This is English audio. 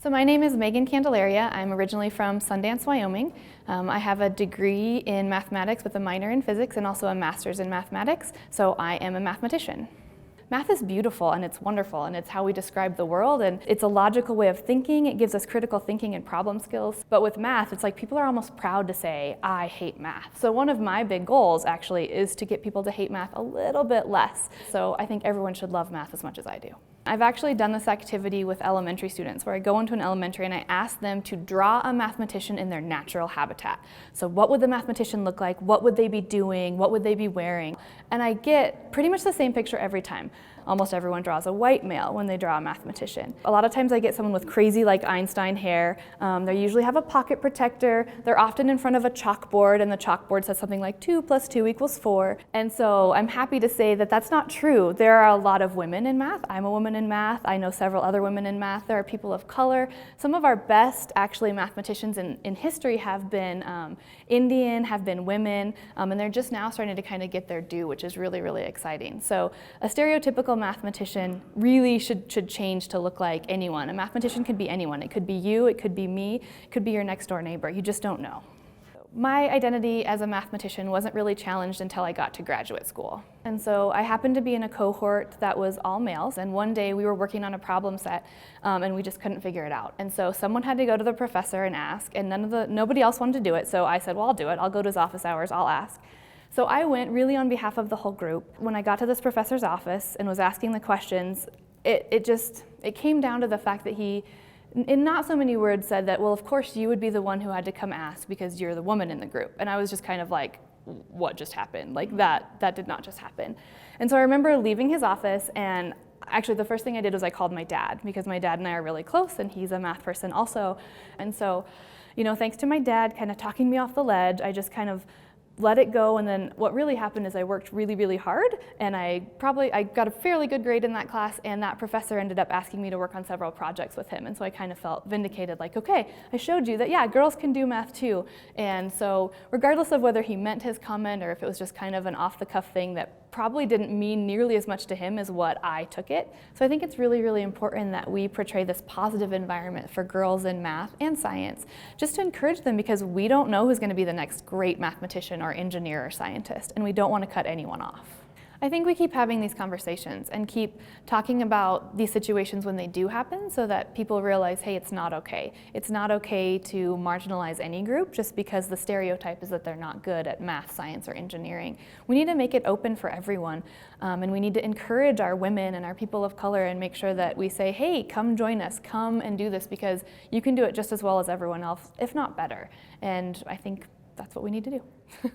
So my name is Megan Candelaria. I'm originally from Sundance, Wyoming. I have a degree in mathematics with a minor in physics and also a master's in mathematics, so I am a mathematician. Math is beautiful and it's wonderful and it's how we describe the world and it's a logical way of thinking. It gives us critical thinking and problem skills. But with math, it's like people are almost proud to say, I hate math. So one of my big goals actually is to get people to hate math a little bit less. So I think everyone should love math as much as I do. I've actually done this activity with elementary students where I go into an elementary and I ask them to draw a mathematician in their natural habitat. So what would the mathematician look like? What would they be doing? What would they be wearing? And I get pretty much the same picture every time. Almost everyone draws a white male when they draw a mathematician. A lot of times I get someone with crazy like Einstein hair. They usually have a pocket protector. They're often in front of a chalkboard and the chalkboard says something like 2 + 2 = 4. And so I'm happy to say that that's not true. There are a lot of women in math. I'm a woman in math. I know several other women in math. There are people of color. Some of our best actually mathematicians in history have been Indian, have been women, and they're just now starting to kind of get their due, which is really, really exciting. So a stereotypical mathematician really should change to look like anyone. A mathematician could be anyone. It could be you, it could be me, it could be your next door neighbor. You just don't know. My identity as a mathematician wasn't really challenged until I got to graduate school. And so I happened to be in a cohort that was all males, and one day we were working on a problem set and we just couldn't figure it out. And so someone had to go to the professor and ask, and nobody else wanted to do it, so I said, well, I'll do it. I'll go to his office hours, I'll ask. So I went really on behalf of the whole group. When I got to this professor's office and was asking the questions, it came down to the fact that he, in not so many words, said that, well, of course you would be the one who had to come ask because you're the woman in the group. And I was just kind of like, what just happened? Like that did not just happen. And so I remember leaving his office, and actually the first thing I did was I called my dad, because my dad and I are really close and he's a math person also. And so, thanks to my dad kind of talking me off the ledge, I just kind of let it go, and then what really happened is I worked really, really hard, and I got a fairly good grade in that class, and that professor ended up asking me to work on several projects with him, and so I kind of felt vindicated, like, okay, I showed you that, yeah, girls can do math too. And so regardless of whether he meant his comment or if it was just kind of an off-the-cuff thing that probably didn't mean nearly as much to him as what I took it. So I think it's really, really important that we portray this positive environment for girls in math and science, just to encourage them, because we don't know who's going to be the next great mathematician or engineer or scientist, and we don't want to cut anyone off. I think we keep having these conversations and keep talking about these situations when they do happen so that people realize, hey, it's not okay. It's not okay to marginalize any group just because the stereotype is that they're not good at math, science, or engineering. We need to make it open for everyone, and we need to encourage our women and our people of color and make sure that we say, hey, come join us, come and do this, because you can do it just as well as everyone else, if not better. And I think that's what we need to do.